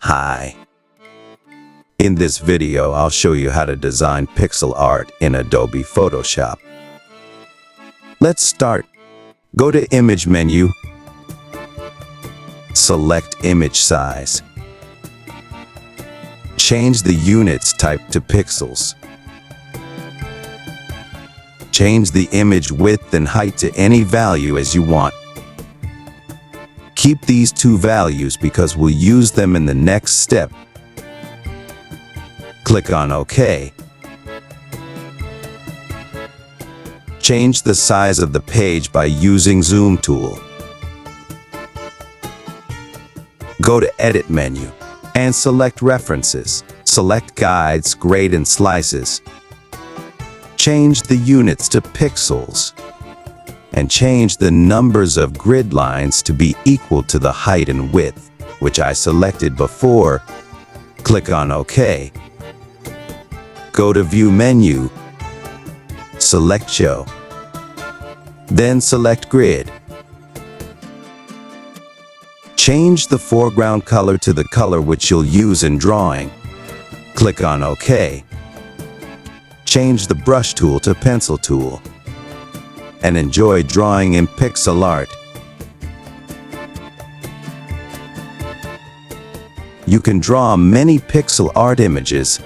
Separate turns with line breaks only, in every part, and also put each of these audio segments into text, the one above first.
Hi. In this video, I'll show you how to design pixel art in Adobe Photoshop. Let's start. Go to Image menu. Select Image Size. Change the units type to pixels. Change the image width and height to any value as you want. Keep these two values because we'll use them in the next step. Click on OK. Change the size of the page by using Zoom tool. Go to Edit menu and select References. Select Guides, Grade and Slices. Change the units to pixels and change the numbers of grid lines to be equal to the height and width, which I selected before. Click on OK. Go to View menu. Select Show. Then select Grid. Change the foreground color to the color which you'll use in drawing. Click on OK. Change the brush tool to pencil tool. And enjoy drawing in pixel art. You can draw many pixel art images.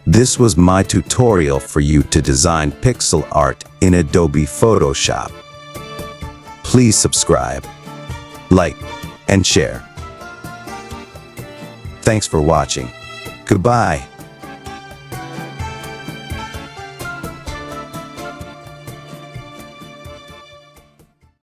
This was my tutorial for you to design pixel art in Adobe Photoshop. Please subscribe, like, and share. Thanks for watching. Goodbye.